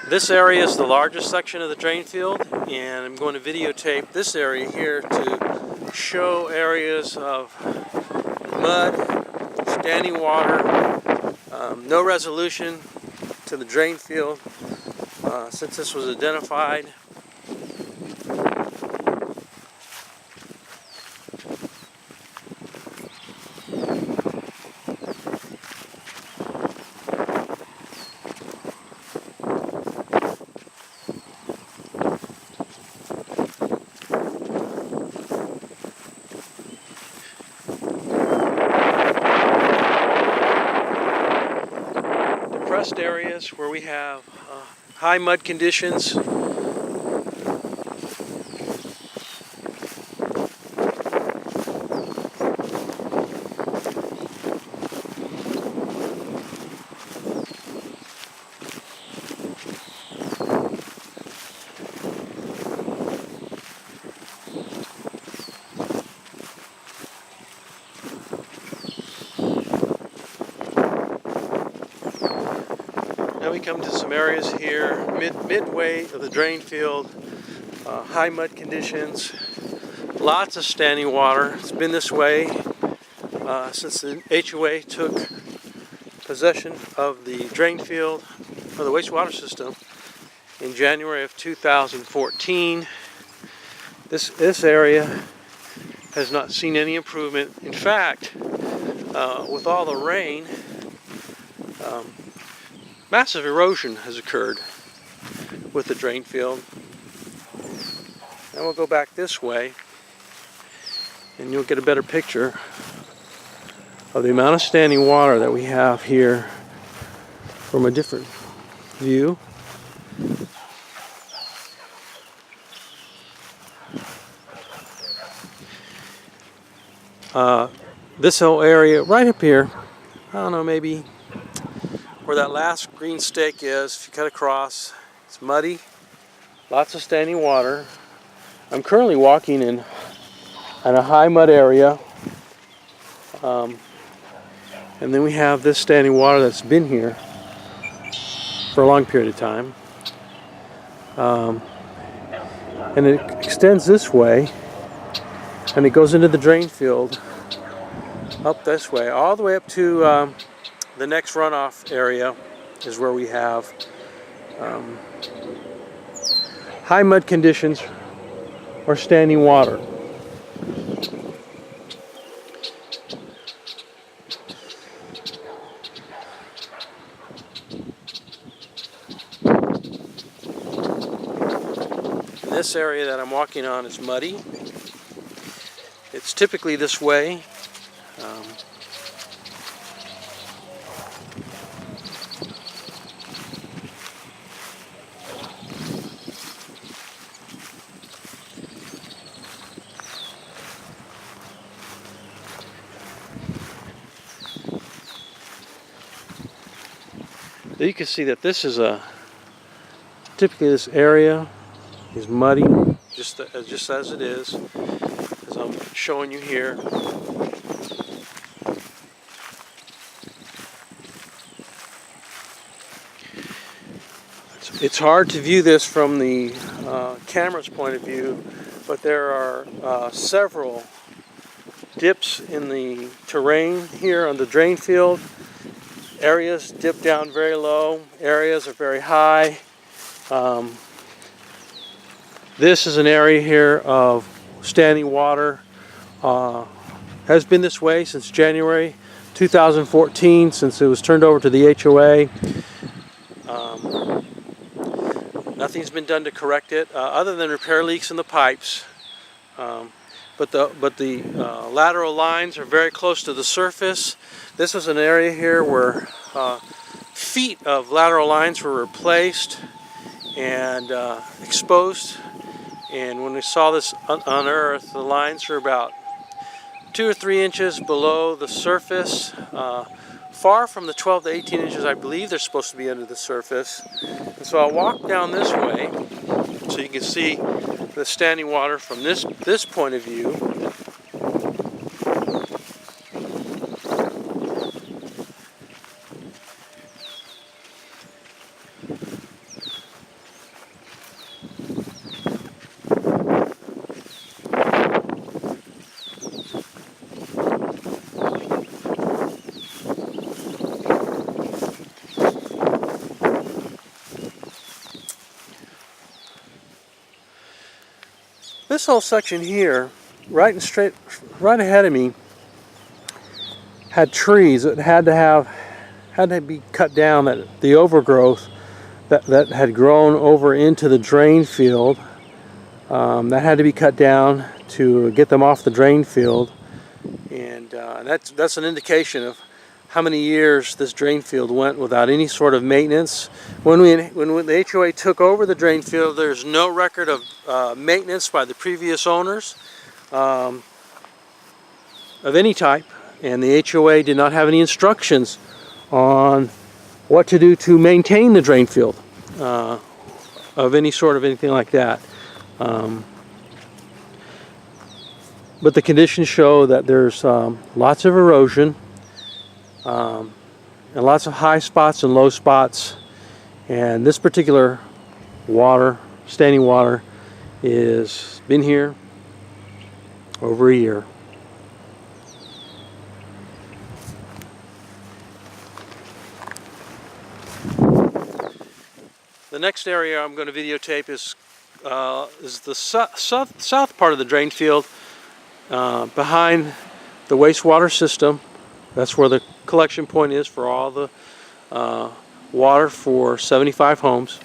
This area is the largest section of the drain field, and I'm going to videotape this area here to show areas of mud, standing water, no resolution to the drain field since this was identified. Depressed areas where we have high mud conditions. Now we come to some areas here, midway of the drain field, high mud conditions, lots of standing water. It's been this way since the HOA took possession of the drain field, or the wastewater system, in January of 2014. This area has not seen any improvement. In fact, with all the rain, massive erosion has occurred with the drain field. And we'll go back this way and you'll get a better picture of the amount of standing water that we have here from a different view. This whole area right up here, I don't know, maybe where that last green stake is, if you cut across, it's muddy, lots of standing water. I'm currently walking in a high mud area, and then we have this standing water that's been here for a long period of time, and it extends this way, and it goes into the drain field up this way, all the way up to the next runoff area is where we have high mud conditions or standing water. This area that I'm walking on is muddy. It's typically this way. You can see that this is typically this area is muddy, just as it is, as I'm showing you here. It's hard to view this from the camera's point of view, but there are several dips in the terrain here on the drain field. Areas dip down very low, areas are very high. This is an area here of standing water. Has been this way since January 2014, since it was turned over to the HOA. Nothing's been done to correct it, other than repair leaks in the pipes. But the lateral lines are very close to the surface. This is an area here where feet of lateral lines were replaced and exposed. And when we saw this unearthed, the lines were about 2 or 3 inches below the surface, far from the 12 to 18 inches I believe they're supposed to be under the surface. And so I'll walk down this way so you can see the standing water from this point of view. this whole section here, right ahead of me, had trees that had to be cut down. That the overgrowth that had grown over into the drain field, that had to be cut down to get them off the drain field, and that's an indication of how many years this drain field went without any sort of maintenance. When the HOA took over the drain field, there's no record of maintenance by the previous owners of any type, and the HOA did not have any instructions on what to do to maintain the drain field of any sort of anything like that. But the conditions show that there's lots of erosion, and lots of high spots and low spots, and this particular standing water, is been here over a year. The next area I'm going to videotape is the south part of the drain field, behind the wastewater system. That's where the collection point is for all the water for 75 homes.